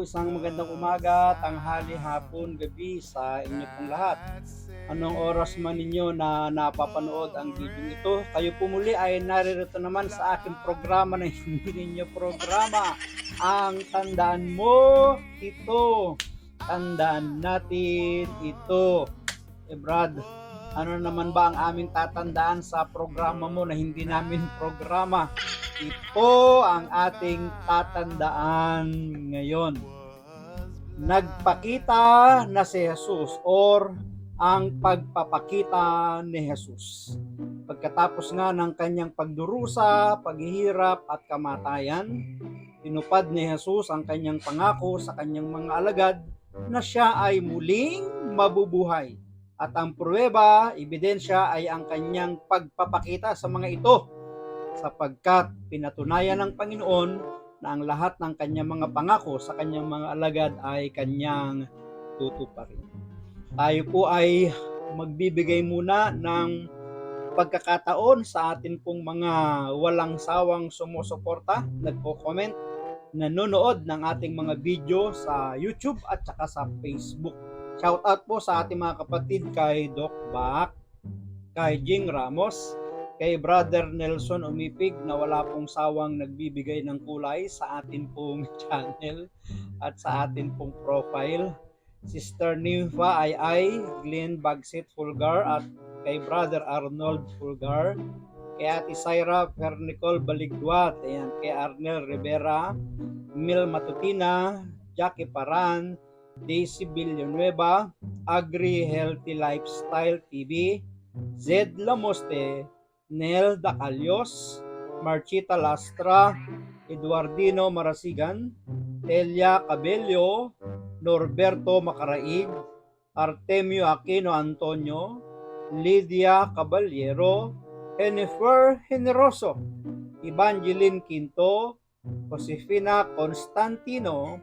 isang magandang umaga, tanghali, hapon, gabi sa inyo pong lahat. Anong oras man ninyo na napapanood ang video ito, kayo po muli ay naririto naman sa aking programa na hindi ninyo programa. Ang tandaan mo, ito. Tandaan natin ito. Brad, ano naman ba ang aming tatandaan sa programa mo na hindi namin programa? Ito ang ating tatandaan ngayon. Nagpakita na si Jesus or ang pagpapakita ni Jesus. Pagkatapos nga ng kanyang pagdurusa, paghihirap at kamatayan, tinupad ni Jesus ang kanyang pangako sa kanyang mga alagad na siya ay muling mabubuhay. At ang pruweba, ebidensya ay ang kanyang pagpapakita sa mga ito, sapagkat pinatunayan ng Panginoon na ang lahat ng kanyang mga pangako sa kanyang mga alagad ay kanyang tutuparin. Tayo po ay magbibigay muna ng pagkakataon sa atin pong mga walang sawang sumusuporta, nagko-comment, nanonood ng ating mga video sa YouTube at saka sa Facebook. Shout out po sa ating mga kapatid kay Doc Bak, kay Jing Ramos, kay Brother Nelson Umipig na wala pong sawang nagbibigay ng kulay sa atin pong channel at sa atin pong profile. Sister Nympha Ay, Glenn Bagsit Fulgar at kay Brother Arnold Fulgar, kay Ate Syra Pernicol Baligduat, ayan, kay Arnel Rivera, Mil Matutina, Jackie Paran, Daisy Villanueva, Agri Healthy Lifestyle TV, Zed Lamoste, Nel Dacalyos, Marchita Lastra, Eduardino Marasigan, Telia Cabello, Norberto Macaraig, Artemio Aquino Antonio, Lydia Caballero, Jennifer Generoso, Evangeline Quinto, Josefina Constantino,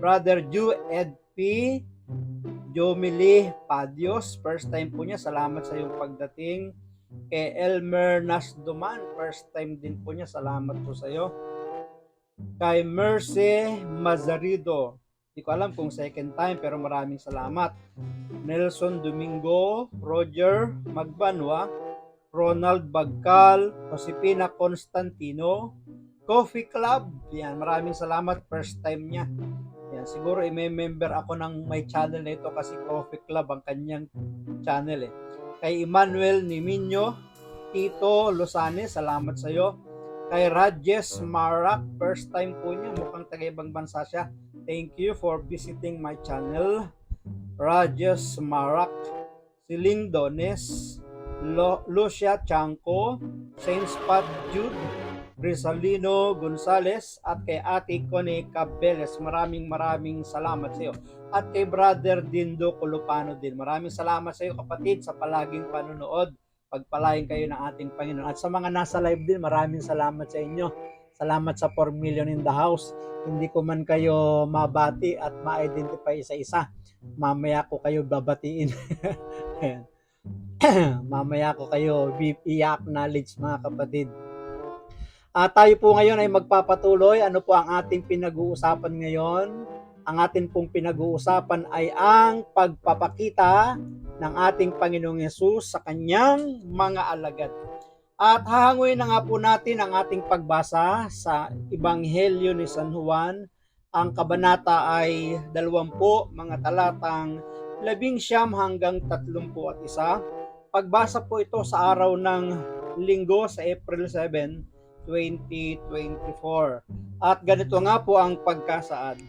Brother Ju Ed P, Jomili Padios, first time po niya, salamat sa iyong pagdating. Kay Elmer Nasduman, first time din po niya, salamat po sa iyo. Kay Mercy Mazarido, hindi ko alam kung second time pero maraming salamat. Nelson Domingo, Roger Magbanwa, Ronald Bagcal, Josepina Constantino, Coffee Club, yan, maraming salamat, first time niya. Yan, siguro i-member ako ng my channel na ito kasi Coffee Club ang kanyang channel eh. Kay Emmanuel Niminyo, Tito Losane, salamat sa iyo. Kay Rajes Marak, first time po niya, mukhang taga-ibang bansa siya. Thank you for visiting my channel. Rajes Marak, Siling Dones, Lucia Chanco, Saint Pat Jude, Rizalino Gonzales at kay Ate Connie Cabeles. Maraming salamat sa iyo. At kay Brother Dindo Colupano din. Maraming salamat sa iyo kapatid sa palaging panonood. Pagpalain kayo ng ating Panginoon. At sa mga nasa live din, maraming salamat sa inyo. Salamat sa 4 million in the house. Hindi ko man kayo mabati at ma-identify isa-isa. Mamaya ko kayo babatiin. Mamaya ko kayo i-acknowledge mga kapatid. Tayo po ngayon ay magpapatuloy. Ano po ang ating pinag-uusapan ngayon? Ang ating pong pinag-uusapan ay ang pagpapakita ng ating Panginoong Hesus sa kanyang mga alagad. At hahanguin na nga po natin ang ating pagbasa sa Ebanghelyo ni San Juan. Ang kabanata ay 20, mga talatang 19 hanggang 31. Pagbasa po ito sa araw ng Linggo sa April 7, 2024. At ganito nga po ang pagkasaad.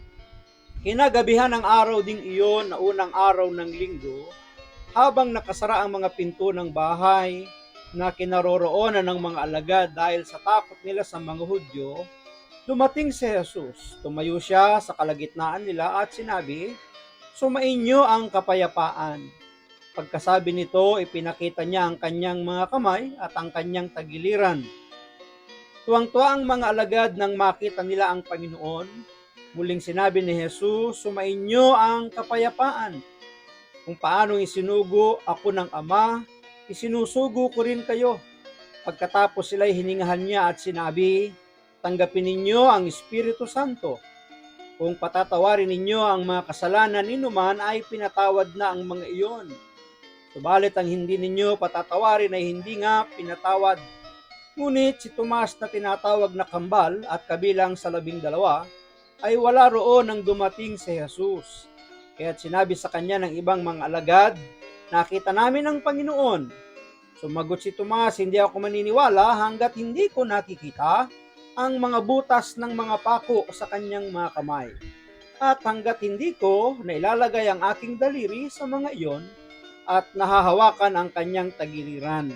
Kinagabihan ng araw ding iyon na unang araw ng linggo, habang nakasara ang mga pinto ng bahay na kinaroroonan ng mga alagad dahil sa takot nila sa mga Hudyo, dumating si Jesus. Tumayo siya sa kalagitnaan nila at sinabi, "Sumainyo ang kapayapaan." Pagkasabi nito, ipinakita niya ang kanyang mga kamay at ang kanyang tagiliran. Tuwang-tuwa ang mga alagad nang makita nila ang Panginoon. Muling sinabi ni Jesus, "Sumainyo ang kapayapaan. Kung paano isinugo ako ng Ama, isinusugo ko rin kayo." Pagkatapos sila'y hiningahan niya at sinabi, "Tanggapin ninyo ang Espiritu Santo. Kung patatawarin ninyo ang mga kasalanan ninuman ay pinatawad na ang mga iyon. Subalit ang hindi ninyo patatawarin ay hindi nga pinatawad. Ngunit si Tomas na tinatawag na kambal at kabilang sa 12 ay wala roon nang dumating si Jesus. Kaya't sinabi sa kanya ng ibang mga alagad, nakita namin ang Panginoon. Sumagot si Tomas, hindi ako maniniwala hanggat hindi ko nakikita ang mga butas ng mga pako sa kanyang mga kamay. At hanggat hindi ko nailalagay ang aking daliri sa mga iyon at nahahawakan ang kanyang tagiliran.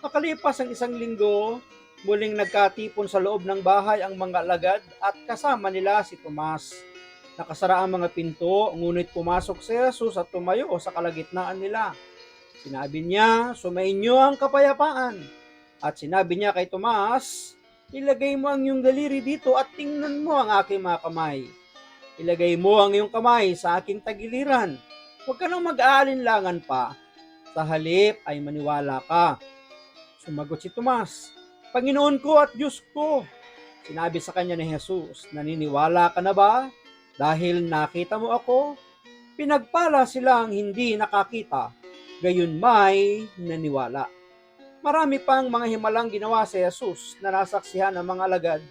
Makalipas ang 1 linggo, muling nagkatipon sa loob ng bahay ang mga alagad at kasama nila si Tomas. Nakasara ang mga pinto, ngunit pumasok si Jesus at tumayo sa kalagitnaan nila. Sinabi niya, sumainyo ang kapayapaan. At sinabi niya kay Tomas, ilagay mo ang iyong daliri dito at tingnan mo ang aking mga kamay. Ilagay mo ang iyong kamay sa aking tagiliran. Huwag ka nang mag-aalinlangan pa. Sa halip ay maniwala ka. Sumagot si Tomas, Panginoon ko at Diyos ko. Sinabi sa kanya ni Jesus, naniniwala ka na ba? Dahil nakita mo ako? Pinagpala silang hindi nakakita, gayon may naniwala. Marami pang mga himalang ginawa si Jesus na nasaksihan ng mga alagad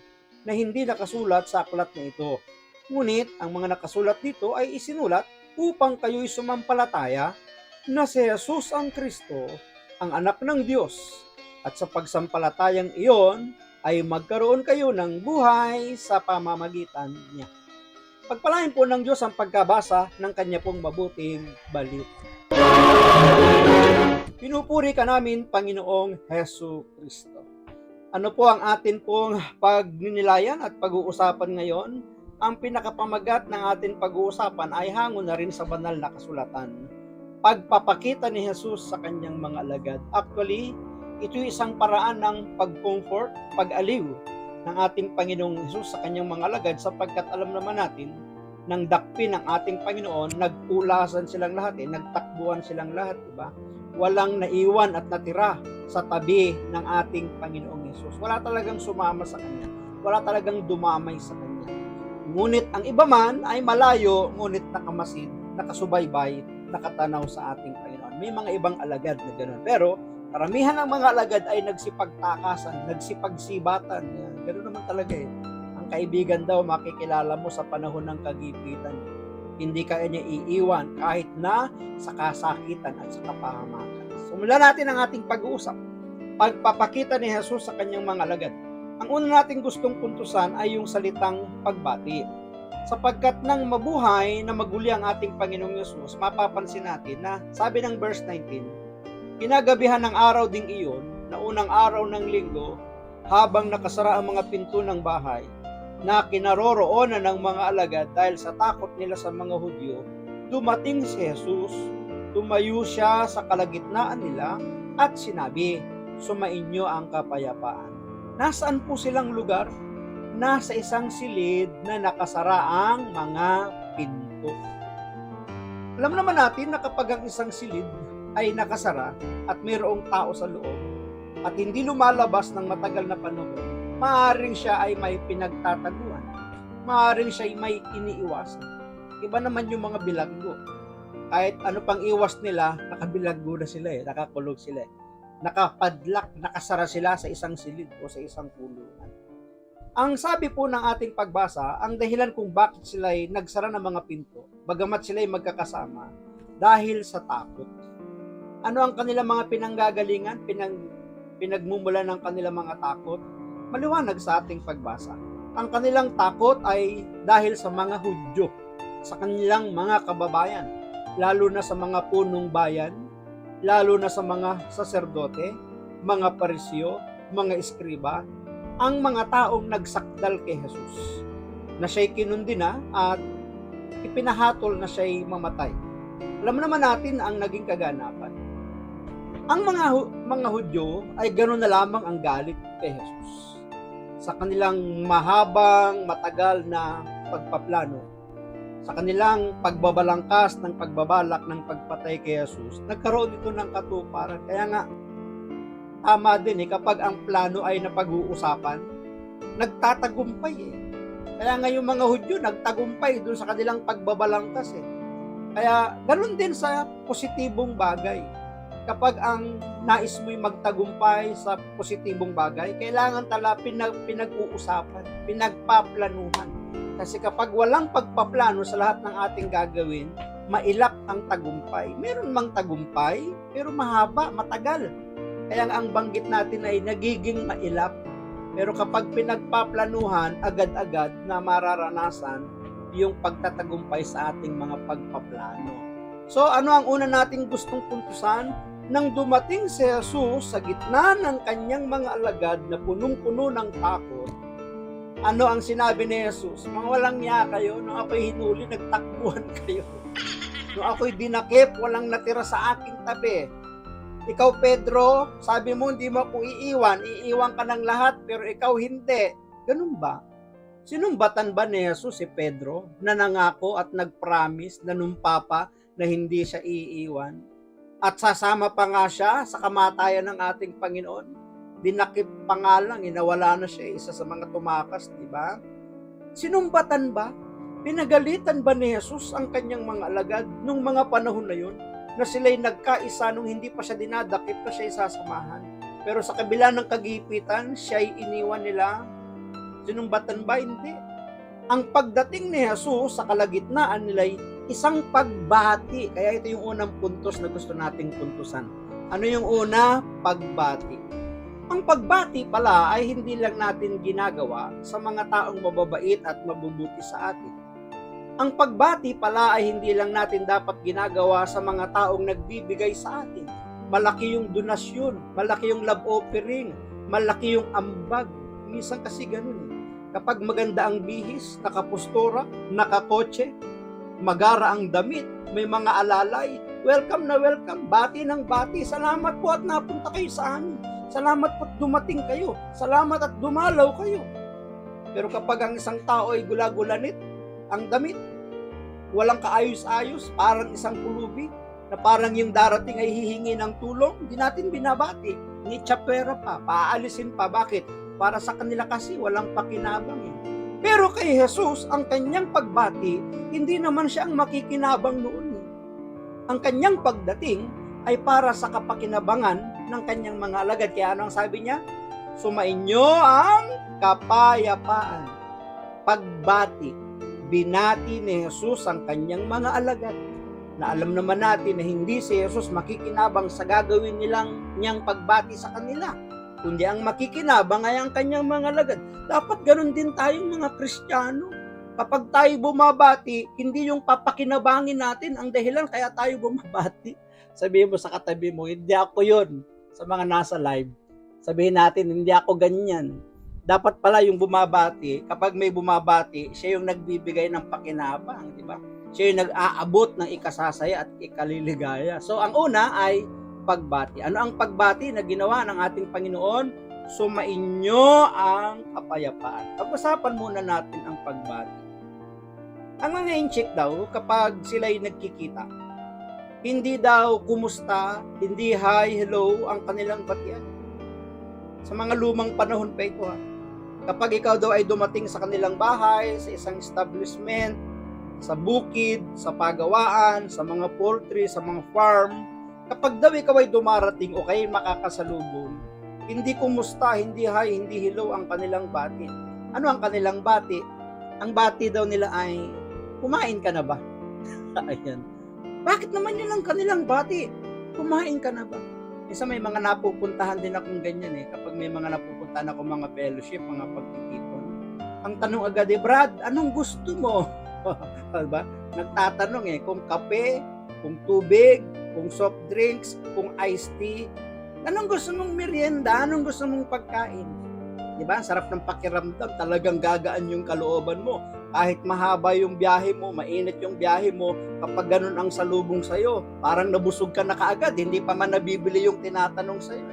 na hindi nakasulat sa aklat na ito. Ngunit ang mga nakasulat dito ay isinulat upang kayo'y sumampalataya na si Jesus ang Kristo, ang anak ng Diyos, at sa pagsampalatayang iyon ay magkaroon kayo ng buhay sa pamamagitan niya. Pagpalain po ng Diyos ang pagkabasa ng kanya pong mabuting balita. Pinupuri ka namin, Panginoong Hesu Kristo. Ano po ang atin pong pagninilayan at pag-uusapan ngayon? Ang pinakapamagat ng ating pag-uusapan ay hango na rin sa banal na kasulatan. Pagpapakita ni Jesus sa kanyang mga alagad. Actually, ito isang paraan ng pag-comfort, pag-aliw ng ating Panginoong Jesus sa kanyang mga alagad sapagkat alam naman natin ng dakpin ng ating Panginoon, nagpulasan silang lahat, nagtakbuhan silang lahat, diba? Walang naiwan at natira sa tabi ng ating Panginoong Jesus. Wala talagang sumama sa kanya. Wala talagang dumamay sa kanya. Ngunit ang iba man ay malayo, ngunit nakamasid, nakasubaybay, nakatanaw sa ating Panginoon. May mga ibang alagad na ganoon. Pero karamihan ng mga alagad ay nagsipagtakasan, nagsipagsibatan. Ganoon naman talaga eh. Ang kaibigan daw makikilala mo sa panahon ng kagipitan. Hindi ka niya iiwan kahit na sa kasakitan at sa kapahamakan. Simulan natin ang ating pag-uusap. Pagpapakita ni Jesus sa kanyang mga alagad. Ang una nating gustong puntusan ay yung salitang pagbati. Sapagkat nang mabuhay na maguli ang ating Panginoong Jesus, mapapansin natin na sabi ng verse 19, kinagabihan ng araw ding iyon, na unang araw ng linggo, habang nakasara ang mga pinto ng bahay, na kinaroroonan ng mga alagad dahil sa takot nila sa mga Hudyo, dumating si Jesus, tumayo siya sa kalagitnaan nila at sinabi, sumainyo ang kapayapaan. Nasaan po silang lugar? Nasa isang silid na nakasara ang mga pinto. Alam naman natin na kapag ang isang silid ay nakasara at mayroong tao sa loob at hindi lumalabas ng matagal na panahon, maaaring siya ay may pinagtataguan. Maaaring siya ay may iniiwasan. Iba naman yung mga bilanggo. Kahit ano pang iwas nila, nakabilanggo na sila nakakulog sila nakapadlak, nakasara sila sa isang silid o sa isang kulungan. Ang sabi po ng ating pagbasa, ang dahilan kung bakit sila ay nagsara ng mga pinto, bagamat sila ay magkakasama, dahil sa takot. Ano ang kanilang mga pinanggagalingan, pinagmumulan ng kanilang mga takot? Maliwanag sa ating pagbasa. Ang kanilang takot ay dahil sa mga Hudyo, sa kanilang mga kababayan, lalo na sa mga punong bayan, lalo na sa mga saserdote, mga parisyo, mga eskriba, ang mga taong nagsakdal kay Jesus, na siya'y kinundina at ipinahatol na siya'y mamatay. Alam naman natin ang naging kaganapan. Ang mga Hudyo ay gano'n na lamang ang galit kay Jesus. Sa kanilang mahabang, matagal na pagpaplano, sa kanilang pagbabalangkas ng pagbabalak ng pagpatay kay Jesus, nagkaroon ito ng katuparan. Kaya nga, tama din kapag ang plano ay napag-uusapan, nagtatagumpay Kaya nga yung mga Hudyo nagtagumpay doon sa kanilang pagbabalangkas eh. Kaya ganun din sa positibong bagay. Kapag ang nais mo'y magtagumpay sa positibong bagay, kailangan pinag-uusapan, pinagpaplanuhan. Kasi kapag walang pagpaplano sa lahat ng ating gagawin, mailap ang tagumpay. Meron mang tagumpay, pero mahaba, matagal. Kaya ang banggit natin ay nagiging mailap. Pero kapag pinagpaplanuhan, agad-agad na mararanasan yung pagtatagumpay sa ating mga pagpaplano. So ano ang una nating gustong puntusan? Nang dumating si Jesus sa gitna ng kanyang mga alagad na punong-puno ng takot, ano ang sinabi ni Jesus? Mga walang niya kayo, nung ako'y hinuli, nagtakbuhan kayo. Nung ako'y dinakip, walang natira sa aking tabi. Ikaw, Pedro, sabi mo, hindi mo ako iiwan ka ng lahat, pero ikaw hindi. Ganun ba? Sinumbatan ba ni Jesus si Pedro na nangako at nag-promise na numpapa na hindi siya iiwan? At sasama pa nga siya sa kamatayan ng ating Panginoon. Dinakip pa nga lang, inawala na siya, isa sa mga tumakas, di ba? Sinumbatan ba? Pinagalitan ba ni Jesus ang kanyang mga alagad nung mga panahon na yun? Na sila'y nagkaisa nung hindi pa siya dinadakip na siya'y sasamahan. Pero sa kabila ng kagipitan, siya'y iniwan nila. Sinumbatan ba? Hindi. Ang pagdating ni Jesus sa kalagitnaan nila'y isang pagbati. Kaya ito yung unang puntos na gusto nating puntusan. Ano yung una? Pagbati. Ang pagbati pala ay hindi lang natin ginagawa sa mga taong mababait at mabubuti sa atin. Ang pagbati pala ay hindi lang natin dapat ginagawa sa mga taong nagbibigay sa atin. Malaki yung donasyon, malaki yung love offering, malaki yung ambag. Minsan kasi ganun eh. Kapag maganda ang bihis, nakapustora, nakakotse, magara ang damit, may mga alalay, welcome na welcome, bati ng bati, salamat po at napunta kayo sa amin. Salamat po at dumating kayo. Salamat at dumalaw kayo. Pero kapag ang isang tao ay gula-gulanit, ang damit, walang kaayos-ayos, parang isang kulubi, na parang yung darating ay hihingi ng tulong, hindi natin binabati. Ni tsapera pa, paalisin pa. Bakit? Para sa kanila kasi walang pakinabang eh. Pero kay Jesus, ang kanyang pagbati, hindi naman siya ang makikinabang noon. Ang kanyang pagdating ay para sa kapakinabangan ng kanyang mga alagad. Kaya ano ang sabi niya? Sumainyo ang kapayapaan. Pagbati. Binati ni Jesus ang kanyang mga alagad. Na alam naman natin na hindi si Jesus makikinabang sa gagawin niyang pagbati sa kanila. Kundi ang makikinabang ay ang kanyang mga alagad. Dapat ganun din tayong mga Kristiyano. Kapag tayo bumabati, hindi yung papakinabangin natin ang dahilan kaya tayo bumabati. Sabihin mo sa katabi mo, hindi ako yun. Sa mga nasa live, sabihin natin, hindi ako ganyan. Dapat pala yung bumabati, kapag may bumabati, siya yung nagbibigay ng pakinabang, di ba? Siya yung nag-aabot ng ikasasaya at ikaliligaya. So, ang una ay pagbati. Ano ang pagbati na ginawa ng ating Panginoon? Sumainyo ang kapayapaan. Pag-usapan muna natin ang pagbati. Ang mga incheck daw, kapag sila'y nagkikita, hindi daw kumusta, hindi hi, hello ang kanilang batian. Sa mga lumang panahon pa ito ha. Kapag ikaw daw ay dumating sa kanilang bahay, sa isang establishment, sa bukid, sa pagawaan, sa mga poultry, sa mga farm, kapag daw ikaw ay dumarating o kayo makakasalubong, hindi kumusta, hindi hi, hindi hello ang kanilang bati. Ano ang kanilang bati? Ang bati daw nila ay, kumain ka na ba? Ayan. Bakit naman yun ang kanilang bati? Kumain ka na ba? Isa may mga napupuntahan din akong ganyan eh. Kapag may mga napupuntahan ako mga fellowship, mga pagtitipon. Ang tanong agad eh, Brad, anong gusto mo? Diba? Nagtatanong eh, kung kape, kung tubig, kung soft drinks, kung iced tea. Anong gusto mong merienda? Anong gusto mong pagkain? Diba? Ang sarap ng pakiramdam. Talagang gagaan yung kalooban mo. Kahit mahaba yung biyahe mo, mainit yung biyahe mo, kapag ganun ang salubong sa'yo, parang nabusog ka na kaagad, hindi pa man nabibili yung tinatanong sa'yo.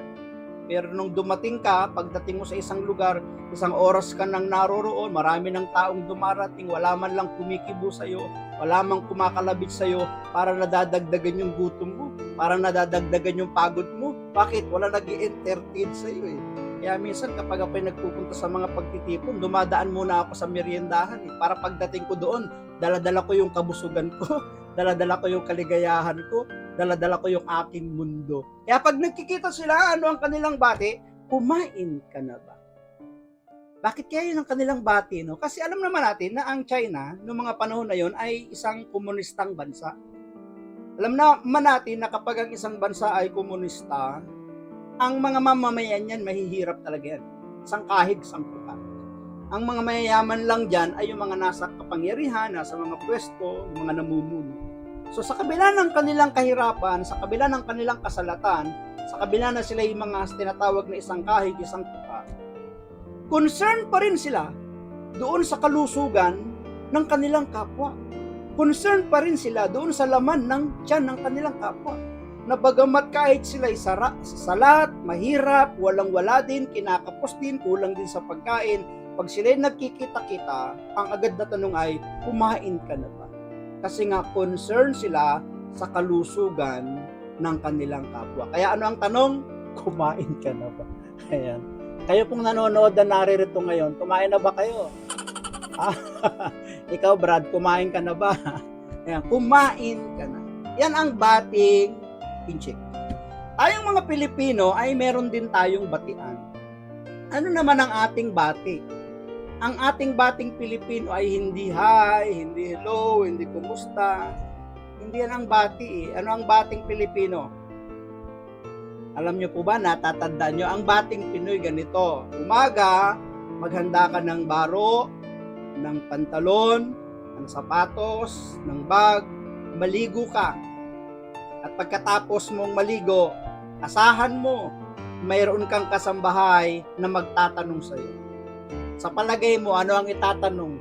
Pero nung dumating ka, pagdating mo sa isang lugar, isang oras ka nang naroroon, marami ng taong dumarating, wala man lang kumikibo sa'yo, wala mang kumakalabit sa'yo, para nadadagdagan yung gutom mo, para nadadagdagan yung pagod mo. Bakit? Wala nag-i-entertain sa'yo eh. Kaya minsan kapag ako'y nagpupunta sa mga pagtitipon, dumadaan muna ako sa meriendahan para pagdating ko doon, dala-dala ko yung kabusugan ko, dala-dala ko yung kaligayahan ko, dala-dala ko yung aking mundo. Kaya pag nagkikita sila, ano ang kanilang bati? Kumain ka na ba? Bakit kaya yun ang kanilang bati? No? Kasi alam naman natin na ang China, noong mga panahon na yun, ay isang komunistang bansa. Alam naman natin na kapag ang isang bansa ay komunista, ang mga mamamayan yan, mahihirap talaga yan. Isang kahig, isang puka. Ang mga mayayaman lang dyan ay yung mga nasa kapangyarihan, nasa mga pwesto, yung mga namumuno. So sa kabila ng kanilang kahirapan, sa kabila ng kanilang kasalatan, sa kabila na sila yung mga tinatawag na isang kahig, isang puka, concern pa rin sila doon sa kalusugan ng kanilang kapwa. Concern pa rin sila doon sa laman ng tiyan ng kanilang kapwa. Na bagamat kahit sila'y salat, mahirap, walang-wala din, kinakapos din, kulang din sa pagkain, pag sila'y nagkikita-kita, ang agad na tanong ay, kumain ka na ba? Kasi nga concern sila sa kalusugan ng kanilang kapwa. Kaya ano ang tanong? Kumain ka na ba? Ayan. Kayo pong nanonood na naririto ngayon, kumain na ba kayo? Ikaw Brad, kumain ka na ba? Ayan, kumain ka na. Yan ang bating pinchik. Tayong mga Pilipino ay meron din tayong batian. Ano naman ang ating bati? Ang ating bating Pilipino ay hindi hi, hindi hello, hindi kumusta. Hindi yan ang bati eh. Ano ang bating Pilipino? Alam nyo po ba, natatandaan nyo, ang bating Pinoy ganito. Umaga, maghanda ka ng baro, ng pantalon, ng sapatos, ng bag, maligo ka. At pagkatapos mong maligo, asahan mo, mayroon kang kasambahay na magtatanong sa iyo. Sa palagay mo, ano ang itatanong?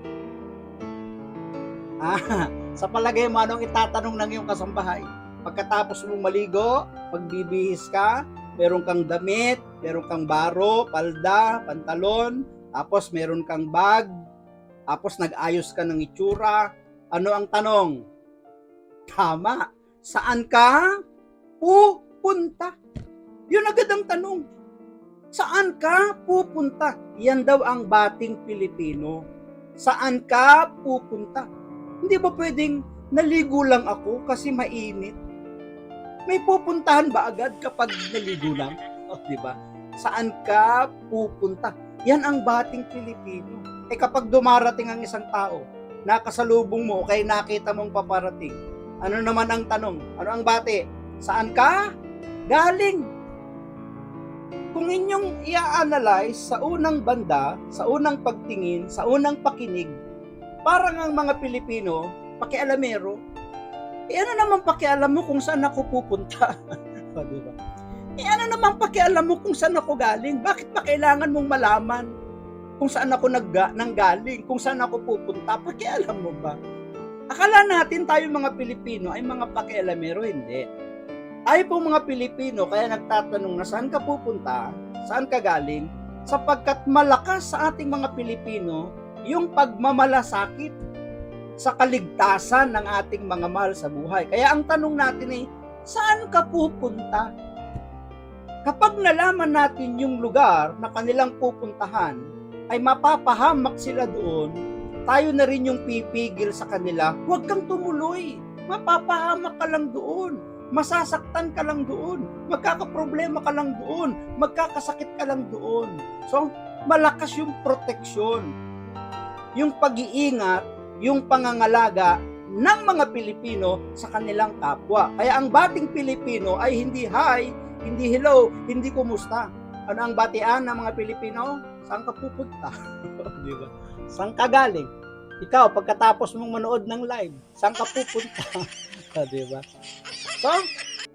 Sa palagay mo, ano ang itatanong ng iyong kasambahay? Pagkatapos mong maligo, magbibihis ka, meron kang damit, meron kang baro, palda, pantalon, tapos meron kang bag, tapos nag-ayos ka ng itsura. Ano ang tanong? Tama. Saan ka pupunta? Yun agad ang tanong. Saan ka pupunta? Yan daw ang bating Pilipino. Saan ka pupunta? Hindi ba pwedeng naligo lang ako kasi mainit? May pupuntahan ba agad kapag naligo lang? Di ba? Saan ka pupunta? Yan ang bating Pilipino. Kapag dumarating ang isang tao, nakasalubong mo, kaya nakita mong paparating, ano naman ang tanong? Ano ang bati? Saan ka galing? Kung inyong i-analyze sa unang banda, sa unang pagtingin, sa unang pakinig, parang ang mga Pilipino, pakialamero, ano naman pakialam mo kung saan ako pupunta? Diba? Ano naman pakialam mo kung saan ako galing? Bakit pa kailangan mong malaman kung saan ako nanggaling, kung saan ako pupunta? Pakialam mo ba? Akala natin tayo mga Pilipino ay mga pakialamero, hindi. Tayo pong mga Pilipino kaya nagtatanong na saan ka pupunta, saan ka galing, sapagkat malakas sa ating mga Pilipino yung pagmamalasakit sa kaligtasan ng ating mga mahal sa buhay. Kaya ang tanong natin ay, saan ka pupunta? Kapag nalaman natin yung lugar na kanilang pupuntahan, ay mapapahamak sila doon, tayo na rin yung pipigil sa kanila, huwag kang tumuloy, mapapahamak ka lang doon, masasaktan ka lang doon, magkakaproblema ka lang doon, magkakasakit ka lang doon. So, malakas yung proteksyon, yung pag-iingat, yung pangangalaga ng mga Pilipino sa kanilang kapwa. Kaya ang bating Pilipino ay hindi hi, hindi hello, hindi kumusta. Ano ang batian ng mga Pilipino? Saan ka pupunta? Di ba? Saan ka galing? Ikaw, pagkatapos mong manood ng live, saan ka pupunta? Di ba? So,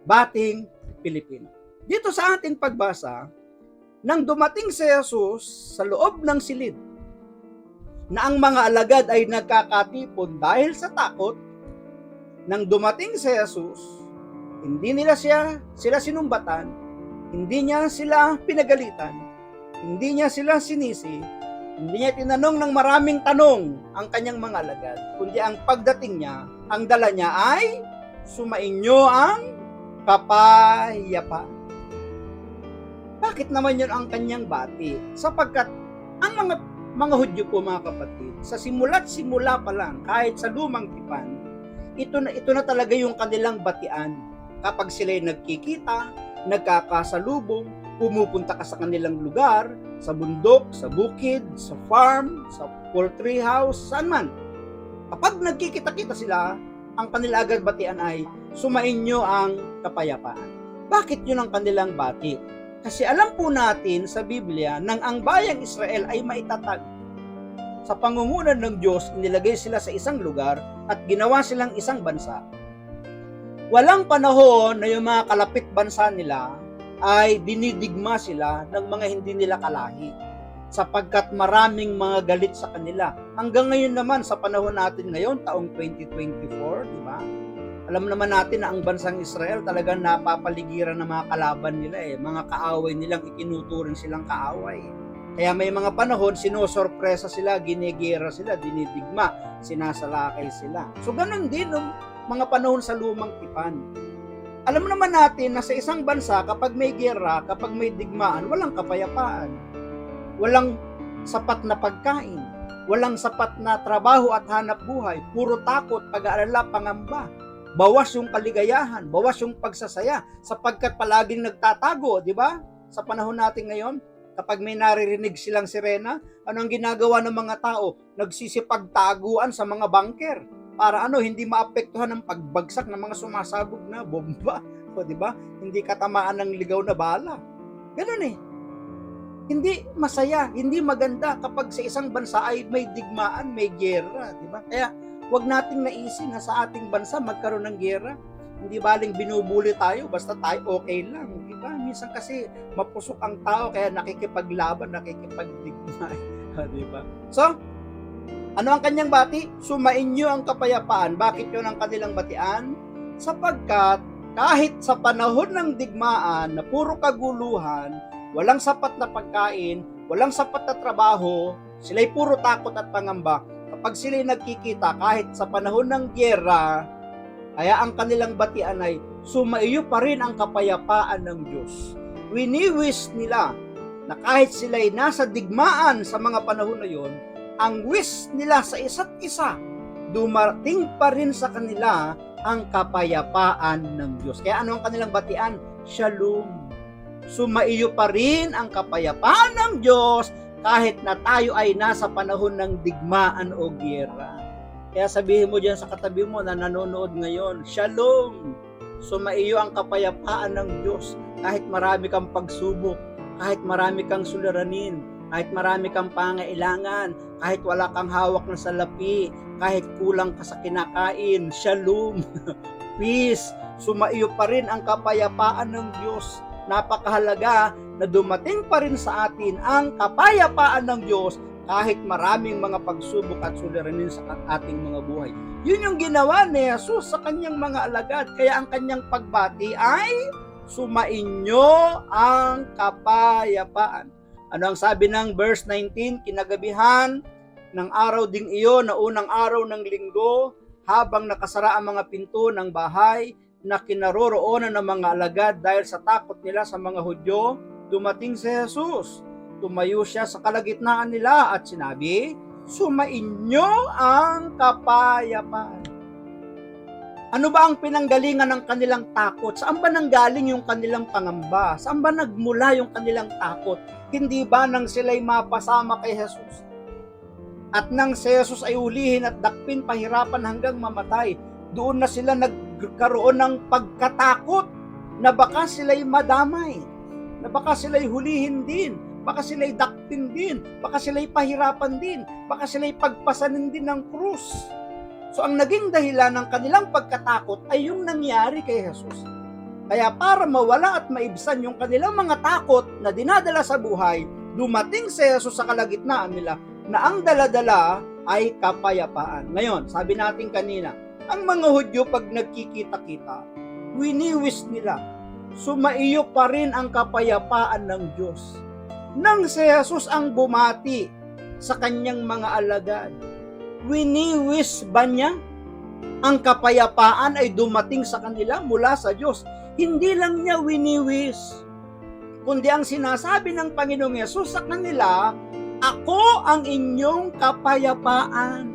bating Pilipino. Dito sa ating pagbasa, nang dumating si Jesus sa loob ng silid, na ang mga alagad ay nagkakatipon dahil sa takot, nang dumating si Jesus, hindi nila sila sinumbatan, hindi niya sila pinagalitan, hindi niya sila sinisi, hindi niya tinanong ng maraming tanong ang kanyang mga alagad, kundi ang pagdating niya, ang dala niya ay sumainyo ang kapayapaan. Bakit naman yun ang kanyang bati? Sapagkat ang mga Hudyo po, mga kapatid, sa simula't simula pa lang, kahit sa lumang tipan, ito na talaga yung kanilang batian. Kapag sila'y nagkikita, nagkakasalubong, pumupunta ka sa kanilang lugar, sa bundok, sa bukid, sa farm, sa poultry house, saan man. Kapag nagkikita-kita sila, ang kanila agad batian ay, sumainyo ang kapayapaan. Bakit yun ang kanilang bati? Kasi alam po natin sa Biblia nang ang bayang Israel ay maitatag. Sa pangunguna ng Diyos, inilagay sila sa isang lugar at ginawa silang isang bansa. Walang panahon na yung mga kalapit bansa nila ay dinidigma sila ng mga hindi nila kalahi sapagkat maraming mga galit sa kanila. Hanggang ngayon naman, sa panahon natin ngayon, taong 2024, di ba? Alam naman natin na ang bansang Israel talagang napapaligiran ng mga kalaban nila mga kaaway nilang ikinuturing silang kaaway. Kaya may mga panahon, sinosorpresa sila, ginigera sila, dinidigma, sinasalakay sila. So ganun din ng mga panahon sa lumang tipan. Alam naman natin na sa isang bansa, kapag may gera, kapag may digmaan, walang kapayapaan. Walang sapat na pagkain, walang sapat na trabaho at hanap buhay, puro takot, pag-aalala, pangamba. Bawas yung kaligayahan, bawas yung pagsasaya, sapagkat palaging nagtatago, di ba? Sa panahon natin ngayon, kapag may naririnig silang sirena, ano ang ginagawa ng mga tao? Nagsisipagtaguan sa mga bunker para hindi maapektuhan ng pagbagsak ng mga sumasabog na bomba. O, di ba? Hindi katamaan ng ligaw na bala. Ganun Hindi masaya, hindi maganda kapag sa isang bansa ay may digmaan, may giyera, di ba? Kaya huwag nating naisin na sa ating bansa magkaroon ng giyera. Hindi baling binubuli tayo, basta tayo okay lang. Diba? Minsan kasi mapusok ang tao, kaya nakikipaglaban, nakikipagdigma. Diba? So, ano ang kanyang bati? Sumainyo ang kapayapaan. Bakit yun ang kanilang batian? Sapagkat kahit sa panahon ng digmaan na puro kaguluhan, walang sapat na pagkain, walang sapat na trabaho, sila'y puro takot at pangamba. Kapag sila'y nagkikita, kahit sa panahon ng gyera, kaya ang kanilang batian ay sumaiyo pa rin ang kapayapaan ng Diyos. Wini-wish nila na kahit sila'y nasa digmaan sa mga panahon na yon, ang wish nila sa isa't isa, dumating pa rin sa kanila ang kapayapaan ng Diyos. Kaya ano ang kanilang batian? Shalom. Sumaiyo pa rin ang kapayapaan ng Diyos kahit na tayo ay nasa panahon ng digmaan o gyera. Kaya sabihin mo dyan sa katabi mo na nanonood ngayon, Shalom! Sumaiyo ang kapayapaan ng Diyos kahit marami kang pagsubok, kahit marami kang suliranin, kahit marami kang pangailangan, kahit wala kang hawak ng salapi, kahit kulang ka sa kinakain, Shalom! Peace! Sumaiyo pa rin ang kapayapaan ng Diyos. Napakahalaga na dumating pa rin sa atin ang kapayapaan ng Diyos kahit maraming mga pagsubok at suliranin sa ating mga buhay. Yun yung ginawa ni Jesus sa kanyang mga alagad. Kaya ang kanyang pagbati ay sumainyo ang kapayapaan. Ano ang sabi ng verse 19? Kinagabihan ng araw ding iyon na unang araw ng linggo, habang nakasara ang mga pinto ng bahay na kinaroroonan ng mga alagad dahil sa takot nila sa mga Hudyo, dumating si Jesus. Tumayo siya sa kalagitnaan nila at sinabi, sumainyo ang kapayapaan. Ano ba ang pinanggalingan ng kanilang takot? Saan ba nanggaling yung kanilang pangamba? Saan ba nagmula yung kanilang takot? Hindi ba nang sila'y mapasama kay Jesus? At nang si Jesus ay ulihin at dakpin pahirapan hanggang mamatay, doon na sila nagkaroon ng pagkatakot na baka sila'y madamay, na baka sila'y hulihin din, baka sila'y dakpin din, baka sila'y pahirapan din, baka sila'y pagpasanin din ng krus. So ang naging dahilan ng kanilang pagkatakot ay yung nangyari kay Jesus. Kaya para mawala at maibsan yung kanilang mga takot na dinadala sa buhay, dumating si Jesus sa kalagitnaan nila na ang daladala ay kapayapaan. Ngayon, sabi natin kanina, ang mga Hudyo pag nagkikita-kita, wini-wish nila, sumaiyo pa rin ang kapayapaan ng Diyos. Nang si Jesus ang bumati sa kanyang mga alagad, wini-wish ba niya ang kapayapaan ay dumating sa kanila mula sa Diyos? Hindi lang niya wini-wish. kundi ang sinasabi ng Panginoong Hesus sa kanila, ako ang inyong kapayapaan.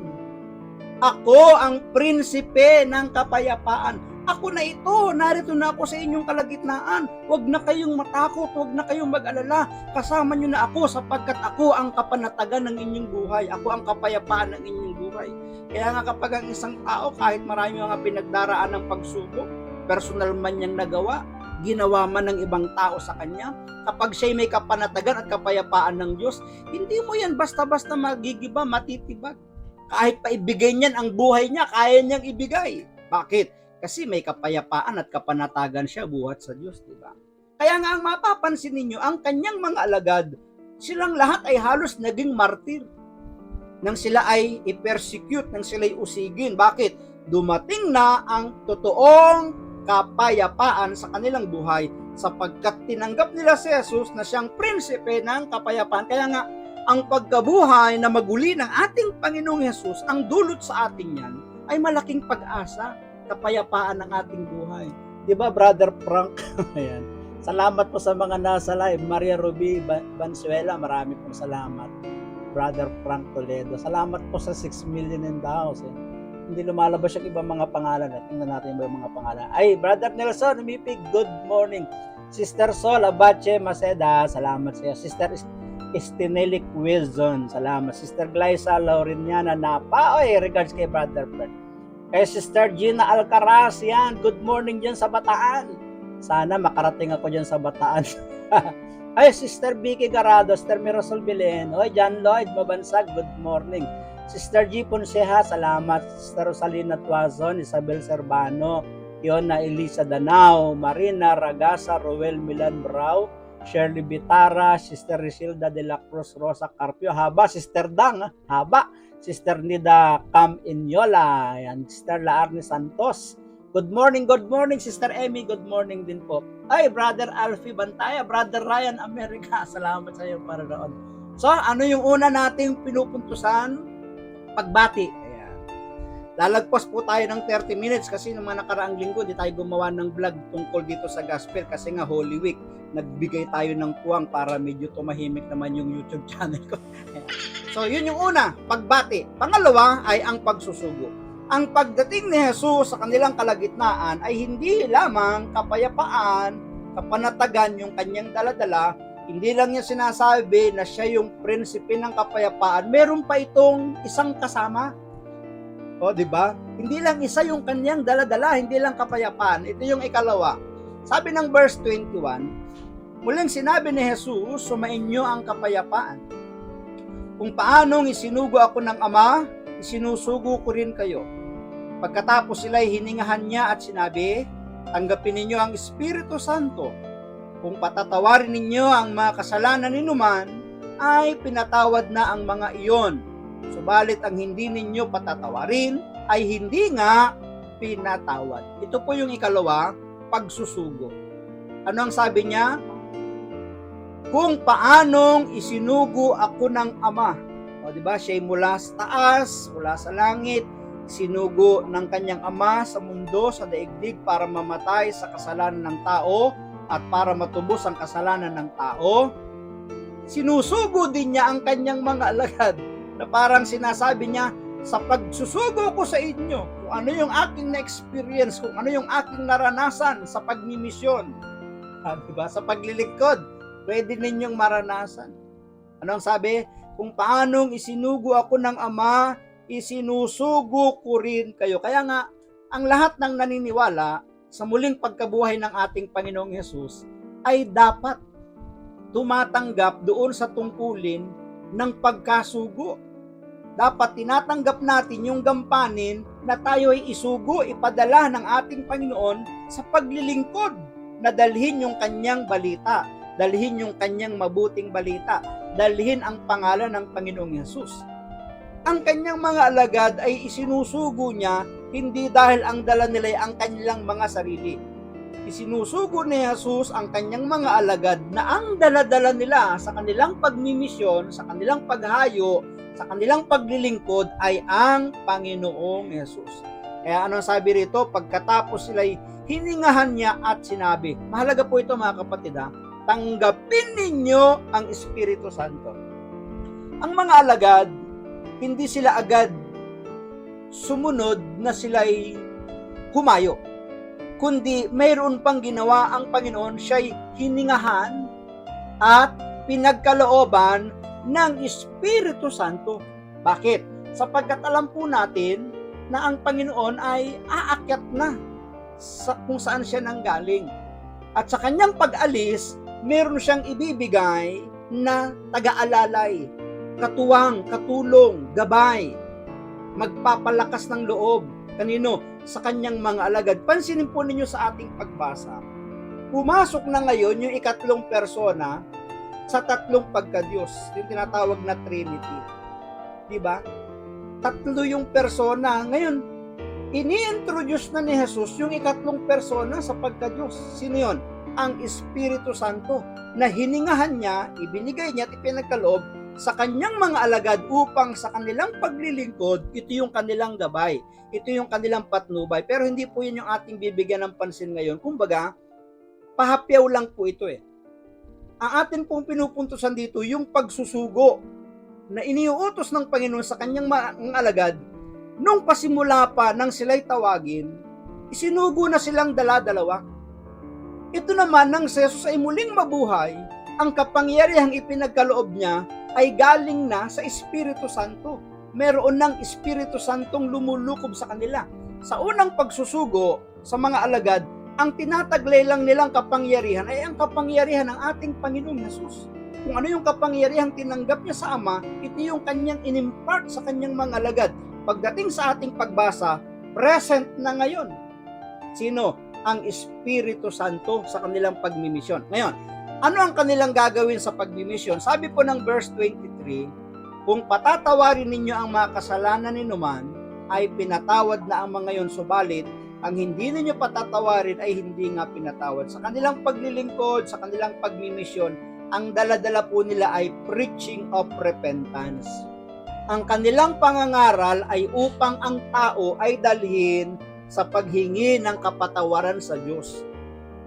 Ako ang prinsipe ng kapayapaan. Ako na ito, narito na ako sa inyong kalagitnaan. Huwag na kayong matakot, huwag na kayong mag-alala. Kasama nyo na ako sapagkat ako ang kapanatagan ng inyong buhay. Ako ang kapayapaan ng inyong buhay. Kaya nga kapag ang isang tao, kahit marami mga pinagdaraan ng pagsubok, personal man niyang nagawa, ginawa man ng ibang tao sa kanya, kapag siya'y may kapanatagan at kapayapaan ng Diyos, hindi mo yan basta-basta magigiba, matitibag. Kahit pa ibigay niyan ang buhay niya, kaya niyang ibigay. Bakit? Kasi may kapayapaan at kapanatagan siya buhat sa Diyos, di ba? Kaya nga ang mapapansin ninyo, ang kanyang mga alagad, silang lahat ay halos naging martir. Nang sila ay i-persecute, nang sila ay usigin. Bakit? Dumating na ang totoong kapayapaan sa kanilang buhay sapagkat tinanggap nila si Jesus na siyang prinsipe ng kapayapaan. Kaya nga, ang pagkabuhay na maguli ng ating Panginoong Hesus, ang dulot sa atin yan, ay malaking pag-asa, kapayapaan ng ating buhay. Di ba, Brother Frank? Ayan. Salamat po sa mga nasa live. Maria Ruby Bansuela, marami pong salamat. Brother Frank Toledo, salamat po sa 6 million and house. Hindi lumalabas yung ibang mga pangalan. Tingnan natin yung mga pangalan. Ay, Brother Nelson, umipig, good morning. Sister Sol Abache Maceda, salamat sa iyo. Sister Estinelik Wilson, salamat. Sister Glyza Lauriniana Napa, regards kay Brother Fred. Kay Sister Gina Alcaraz, yan, good morning dyan sa Bataan. Sana makarating ako dyan sa Bataan. Ay, Sister Vicky Garado, Sister Mirasol Bilen, John Lloyd Mabansag, good morning. Sister G. Ponseha, salamat. Sister Rosalina Tuazon, Isabel Servano, Iona Elisa Danao, Marina Ragasa, Roel Milan Brau, Shirley Bitara, Sister Risilda de la Cruz Rosa Carpio, haba, Sister Dang, haba, Sister Nida Cam Inyola, yan, Sister Laarne Santos, good morning, Sister Emmy, good morning din po. Ay, Brother Alfie Bantaya, Brother Ryan America, salamat sa iyo para doon. So, ano yung una nating pinupuntusan? Pagbati. Ayan. Lalagpas po tayo ng 30 minutes kasi nung mga nakaraang linggo, di tayo gumawa ng vlog tungkol dito sa gospel kasi nga Holy Week. Nagbigay tayo ng puwang para medyo tumahimik naman yung YouTube channel ko. So, yun yung una, pagbati. Pangalawa ay ang pagsusugo. Ang pagdating ni Jesus sa kanilang kalagitnaan ay hindi lamang kapayapaan, kapanatagan yung kanyang daladala, hindi lang niya sinasabi na siya yung prinsipe ng kapayapaan, meron pa itong isang kasama. O, di ba? Hindi lang isa yung kanyang daladala, hindi lang kapayapaan. Ito yung ikalawa. Sabi ng verse 21, muling sinabi ni Jesus, sumainyo ang kapayapaan. Kung paanong isinugo ako ng Ama, isinusugo ko rin kayo. Pagkatapos sila'y hiningahan niya at sinabi, tanggapin ninyo ang Espiritu Santo. Kung patatawarin ninyo ang mga kasalanan ninuman, ay pinatawad na ang mga iyon. Subalit ang hindi ninyo patatawarin, ay hindi nga pinatawad. Ito po yung ikalawa, pagsusugo. Ano ang sabi niya? Kung paanong isinugo ako ng Ama. O, diba? Siya'y mula sa taas, mula sa langit, sinugo ng kanyang Ama sa mundo, sa daigdig para mamatay sa kasalanan ng tao at para matubos ang kasalanan ng tao. Sinusugo din niya ang kanyang mga alagad na parang sinasabi niya, sa pagsusugo ko sa inyo, kung ano yung aking na-experience, kung ano yung aking naranasan sa pagmimisyon, diba? Sa paglilingkod, pwede ninyong maranasan. Ano ang sabi? Kung paanong isinugo ako ng Ama, isinusugo ko rin kayo. Kaya nga, ang lahat ng naniniwala sa muling pagkabuhay ng ating Panginoong Hesus ay dapat tumatanggap doon sa tungkulin ng pagkasugo. Dapat tinatanggap natin yung gampanin na tayo ay isugo, ipadala ng ating Panginoon sa paglilingkod na dalhin yung kanyang balita, dalhin yung kanyang mabuting balita, dalhin ang pangalan ng Panginoong Hesus. Ang kanyang mga alagad ay isinusugo niya hindi dahil ang dala nila ay ang kanilang mga sarili. Isinusugo ni Jesus ang kanyang mga alagad na ang dala-dala nila sa kanilang pagmimisyon, sa kanilang paghayo, sa kanilang paglilingkod ay ang Panginoong Jesus. Kaya ano sabi rito? Pagkatapos sila'y hiningahan niya at sinabi. Mahalaga po ito mga kapatid ha. tanggapin ninyo ang Espiritu Santo. Ang mga alagad, hindi sila agad sumunod na sila'y humayo, kundi mayroon pang ginawa ang Panginoon. Siya'y hiningahan at pinagkalooban ng Espiritu Santo. Bakit? Sapagkat alam po natin na ang Panginoon ay aakyat na kung saan siya nanggaling. At sa kanyang pag-alis, meron siyang ibibigay na taga-alalay, katuwang, katulong, gabay, magpapalakas ng loob. Kanino? Sa kanyang mga alagad. Pansinin po ninyo sa ating pagbasa. Pumasok na ngayon yung ikatlong persona sa tatlong pagka-Diyos, yung tinatawag na Trinity. Diba? Tatlo yung persona. Ngayon, ini-introduce na ni Jesus yung ikatlong persona sa pagka-Diyos. Sino yun? Ang Espiritu Santo, na hiningahan niya, ibinigay niya at ipinagkaloob sa kanyang mga alagad upang sa kanilang paglilingkod, ito yung kanilang gabay, ito yung kanilang patnubay. Pero hindi po yun yung ating bibigyan ng pansin ngayon. Kumbaga, pahapyaw lang po ito eh. Ang atin pong pinupuntusan dito, yung pagsusugo na iniuutos ng Panginoon sa kanyang mga alagad. Nung pasimula pa nang sila'y tawagin, isinugo na silang dala-dalawa. Ito naman nang si Jesus ay muling mabuhay, ang kapangyarihang ipinagkaloob niya ay galing na sa Espiritu Santo. Meron ng Espiritu Santong lumulukob sa kanila. Sa unang pagsusugo sa mga alagad, ang tinataglay lang nilang kapangyarihan ay ang kapangyarihan ng ating Panginoong Jesus. Kung ano yung kapangyarihang tinanggap niya sa Ama, ito yung kanyang inimpart sa kanyang mga alagad. Pagdating sa ating pagbasa, present na ngayon. Sino? Ang Espiritu Santo sa kanilang pagmimisyon. Ngayon, ano ang kanilang gagawin sa pagmimisyon? Sabi po ng verse 23, kung patatawarin ninyo ang mga kasalanan ninuman, ay pinatawad na ang mga yon, subalit ang hindi ninyo patatawarin ay hindi nga pinatawad. Sa kanilang paglilingkod, sa kanilang pagmimisyon, ang dala-dala po nila ay preaching of repentance. Ang kanilang pangangaral ay upang ang tao ay dalhin sa paghingi ng kapatawaran sa Diyos.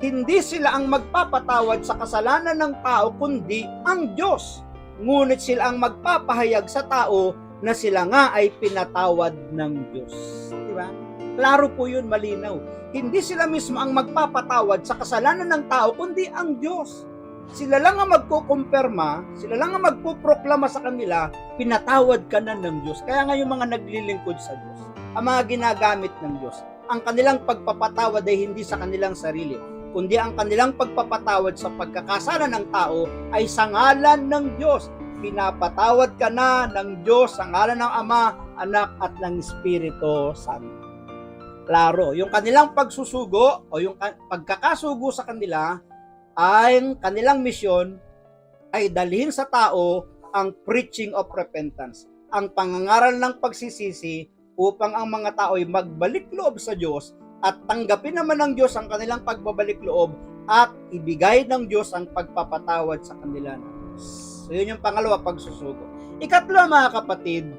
Hindi sila ang magpapatawad sa kasalanan ng tao, kundi ang Diyos. Ngunit sila ang magpapahayag sa tao na sila nga ay pinatawad ng Diyos. Diba? Klaro po yun, malinaw. Hindi sila mismo ang magpapatawad sa kasalanan ng tao, kundi ang Diyos. Sila lang ang magkukumpirma, sila lang ang magpuproklama sa kanila, pinatawad ka na ng Diyos. Kaya nga yung mga naglilingkod sa Diyos, ang mga ginagamit ng Diyos, ang kanilang pagpapatawad ay hindi sa kanilang sarili, kundi ang kanilang pagpapatawad sa pagkakasala ng tao ay sa ngalan ng Diyos. Pinapatawad ka na ng Diyos sa ngalan ng Ama, Anak at ng Espiritu Santo. Klaro, yung kanilang pagsusugo o yung pagkakasugo sa kanila, ay kanilang misyon ay dalhin sa tao ang preaching of repentance, ang pangangaral ng pagsisisi upang ang mga tao ay magbalik loob sa Diyos at tanggapin naman ng Diyos ang kanilang pagbabalik loob at ibigay ng Diyos ang pagpapatawad sa kanila. So yun yung pangalawa, pagsusugo. Ikatlo mga kapatid,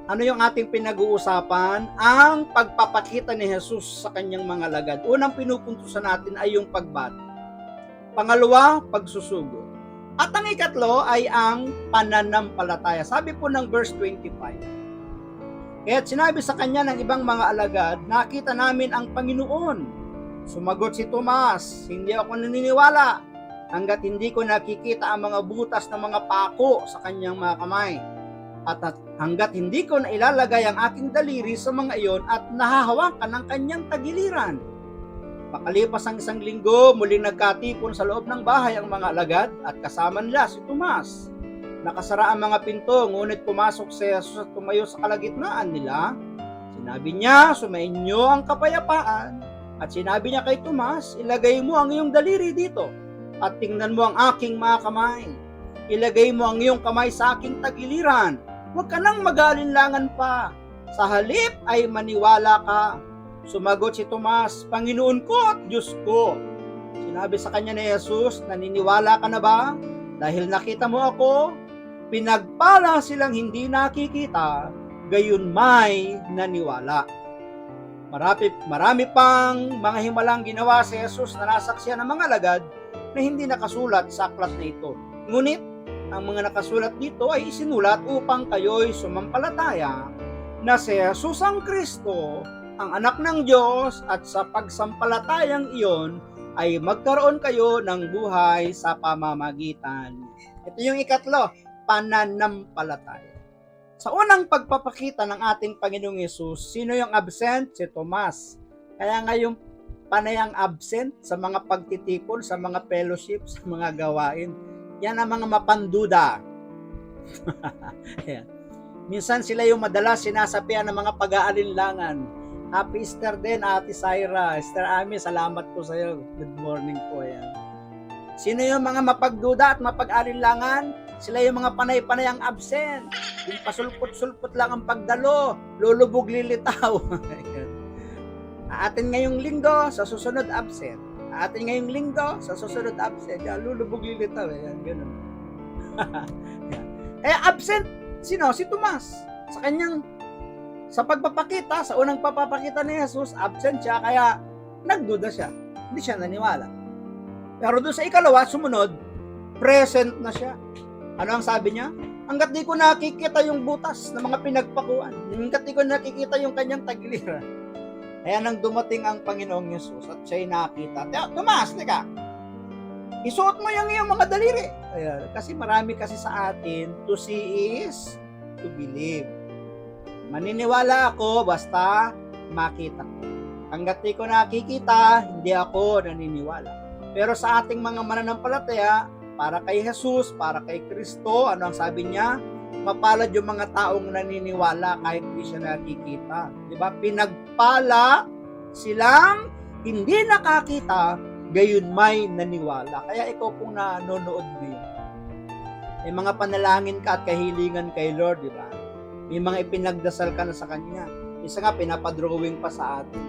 ano yung ating pinag-uusapan? Ang pagpapakita ni Jesus sa kanyang mga alagad. Unang pinupuntusan natin ay yung pagbati. Pangalawa, pagsusugo. At ang ikatlo ay ang pananampalataya. Sabi po ng verse 25. Kaya't sinabi sa kanya ng ibang mga alagad, nakita namin ang Panginoon. Sumagot si Tomas, hindi ako naniniwala hanggat hindi ko nakikita ang mga butas ng mga pako sa kanyang mga kamay. At hanggat hindi ko na ilalagay ang aking daliri sa mga iyon at nahahawakan ng kanyang tagiliran. Makalipas ang 1 linggo, muling nagkatipon sa loob ng bahay ang mga alagad at kasama nila si Tomas. Nakasara ang mga pinto, ngunit pumasok si Jesus at tumayo sa kalagitnaan nila. Sinabi niya, sumainyo ang kapayapaan. At sinabi niya kay Tomas, ilagay mo ang iyong daliri dito at tingnan mo ang aking mga kamay. Ilagay mo ang iyong kamay sa aking tagiliran. Huwag ka nang mag-aalinlangan pa. Sa halip ay maniwala ka. Sumagot si Tomas, Panginoon ko at Diyos ko. Sinabi sa kanya ni Jesus, naniniwala ka na ba? Dahil nakita mo ako, pinagpala silang hindi nakikita, gayon may naniwala. Marami pang mga himalang ginawa si Jesus na nasaksihan ng mga alagad, na hindi nakasulat sa aklat na ito. Ngunit, ang mga nakasulat dito ay isinulat upang kayo'y sumampalataya na si Jesus ang Kristo, ang anak ng Diyos, at sa pagsampalatayang iyon ay magkaroon kayo ng buhay sa pamamagitan. Ito yung ikatlo, pananampalataya. Sa unang pagpapakita ng ating Panginoong Yesus, sino yung absent? Si Tomas. Kaya nga yung panayang absent sa mga pagtitipon, sa mga fellowship, sa mga gawain, yan ang mga mapanduda. Minsan sila yung madalas sinasapian ng mga pag-aalinlangan. Happy Easter din, Ate Syra. Easter Ami, salamat po sa iyo. Good morning po. Yan. Sino yung mga mapagduda at mapag-alinlangan? Sila yung mga panay-panayang absent. Yung pasulpot-sulpot lang ang pagdalo, lulubog lilitaw. Atin ngayong linggo, sa susunod absent. Atin ngayong linggo, sa susunod absent. Yan, lulubog lilitaw. Yan, ganun. Kaya absent, sino? Si Tomas. Sa pagpapakita, sa unang papapakita ni Jesus, absent siya, kaya nagduda siya. Hindi siya naniwala. Pero doon sa ikalawa, sumunod, present na siya. Ano ang sabi niya? Hanggat di ko nakikita yung butas ng mga pinagpakuan. Hanggat di ko nakikita yung kanyang tagiliran. Kaya nang dumating ang Panginoong Yesus at siya'y nakita, Tomas, teka, isuot mo yung iyong mga daliri. Ayan, kasi marami kasi sa atin, to see is to believe. Maniniwala ako basta makita ko. Hanggat di ko nakikita, hindi ako naniniwala. Pero sa ating mga mananampalataya, para kay Jesus, para kay Kristo, ano ang sabi niya? Mapalad yung mga taong naniniwala kahit hindi siya nakikita. Diba? Pinagpala silang hindi nakakita, gayon may naniwala. Kaya ikaw pong nanonood ngayon. May mga panalangin ka at kahilingan kay Lord, di ba? May mga ipinagdasal ka na sa Kanya. Isa nga, pinapadrawing pa sa atin.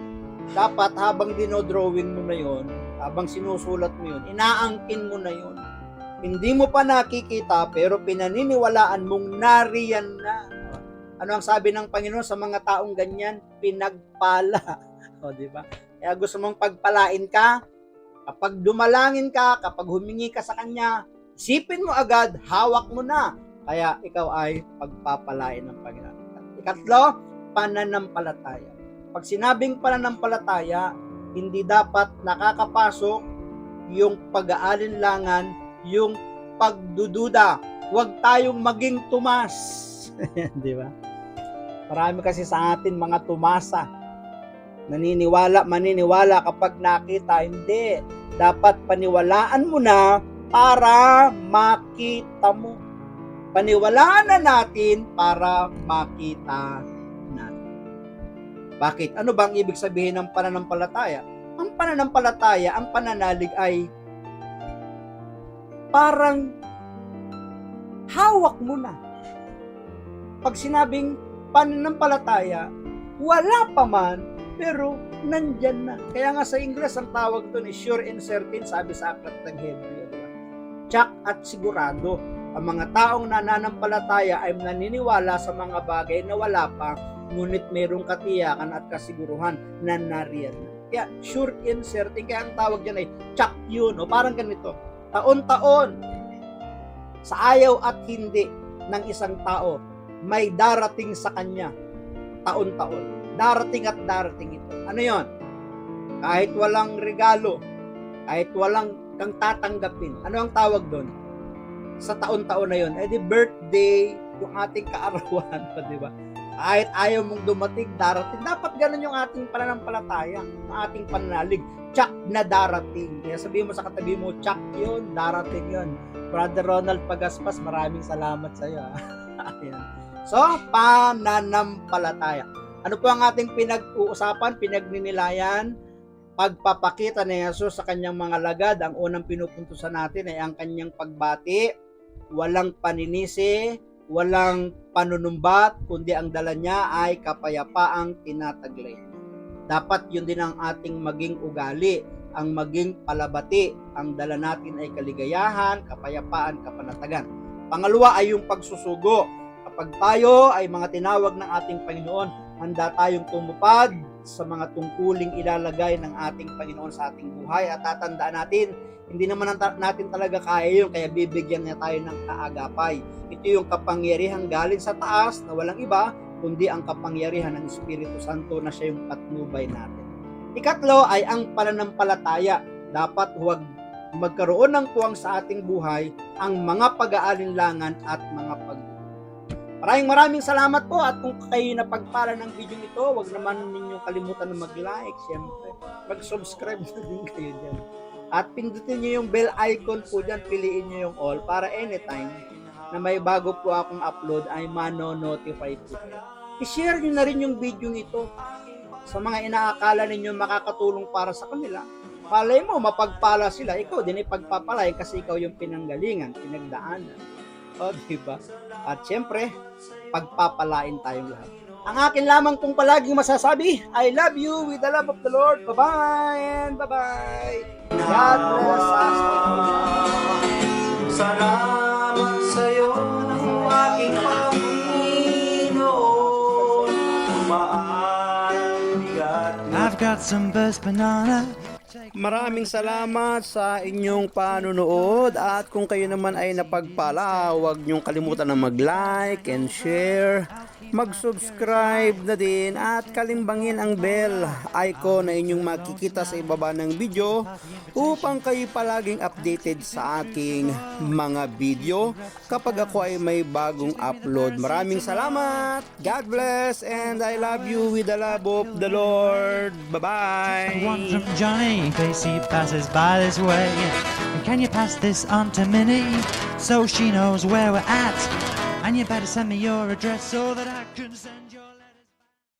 Dapat habang dinodrawing mo na yon, habang sinusulat mo yun, inaangkin mo na yun. Hindi mo pa nakikita, pero pinaniniwalaan mong nariyan na. Ano ang sabi ng Panginoon sa mga taong ganyan? Pinagpala. O, di ba? Kaya gusto mong pagpalain ka, kapag dumalangin ka, kapag humingi ka sa Kanya, isipin mo agad, hawak mo na. Kaya ikaw ay pagpapalain ng Panginoon. Ikatlo, pananampalataya. Pag sinabing pananampalataya, hindi dapat nakakapasok yung pag-aalinlangan, yung pagdududa. Huwag tayong maging Tomas. Di ba? Marami kasi sa atin mga Tomasa. Maniniwala kapag nakita. Hindi. Dapat paniwalaan mo na para makita mo. Paniwalaan na natin para makita natin. Bakit? Ano bang ibig sabihin ng pananampalataya? Ang pananampalataya, ang pananalig ay parang hawak mo na. Pag sinabing pananampalataya, wala pa man, pero nandyan na. Kaya nga sa Ingles, ang tawag doon is sure and certain, sabi sa aklat ng Hebreo. Tsak at sigurado. Ang mga taong nananampalataya ay naniniwala sa mga bagay na wala pa, ngunit mayroong katiyakan at kasiguruhan na nariyan. Kaya sure and certain, kaya ang tawag dyan ay tsak yun. O parang ganito, taon-taon, sa ayaw at hindi ng isang tao, may darating sa kanya, taon-taon. Darating at darating ito. Ano yon? Kahit walang regalo, kahit walang kang tatanggapin. Ano ang tawag doon? Sa taon-taon na yon, di birthday, yung ating kaarawan, di ba? Kahit ayaw mong dumating, darating. Dapat ganun yung ating pananampalataya, ang ating pananalig. Tsak na darating. Kaya sabihin mo sa katabi mo, tsak yun, darating yun. Brother Ronald Pagaspas, maraming salamat sa iyo. So, pananampalataya. Ano po ang ating pinag-uusapan, pinagninilayan? Pagpapakita ni Jesus sa kanyang mga lagad. Ang unang pinupuntusan natin ay ang kanyang pagbati. Walang paninisi, walang panunumbat, kundi ang dala niya ay kapayapaang tinataglay. Dapat yun din ang ating maging ugali, ang maging palabati. Ang dala natin ay kaligayahan, kapayapaan, kapanatagan. Pangalawa ay yung pagsusugo. Kapag tayo ay mga tinawag ng ating Panginoon, handa tayong tumupad sa mga tungkuling ilalagay ng ating Panginoon sa ating buhay. At tatandaan natin, hindi naman natin talaga kaya yun, kaya bibigyan niya tayo ng kaagapay. Ito yung kapangyarihan galing sa taas na walang iba, kundi ang kapangyarihan ng Espiritu Santo na siya yung patnubay natin. Ikatlo ay ang pananampalataya. Dapat huwag magkaroon ng tuwang sa ating buhay ang mga pag-aalinlangan at mga Maraming salamat po, at kung kayo napagpala ng video ito, huwag naman ninyong kalimutan na mag-like, syempre. Mag-subscribe na din kayo dyan. At pindutin nyo yung bell icon po dyan, piliin nyo yung all para anytime na may bago po akong upload ay mano-notify po. I-share nyo na rin yung video ito sa mga inaakala ninyo makakatulong para sa kanila. Palay mo, mapagpala sila, ikaw din ay pagpapalay kasi ikaw yung pinanggalingan, pinagdaanan. O, diba? At syempre, pagpapalain tayong lahat. Ang akin lamang pong palaging masasabi, I love you with the love of the Lord. Bye-bye and bye-bye. God bless us all. Salamat sa'yo, aking Panginoon. I've got some best banana. Maraming salamat sa inyong panunood, at kung kayo naman ay napagpala, huwag niyong kalimutan na mag-like and share, mag-subscribe na din, at kalimbangin ang bell icon na inyong makikita sa ibaba ng video upang kayo palaging updated sa aking mga video kapag ako ay may bagong upload. Maraming salamat, God bless, and I love you with the love of the Lord. Bye-bye. One from Johnny, in case he passes by this way. And can you pass this on to Minnie, so she knows where we're at? And you better send me your address so that I can send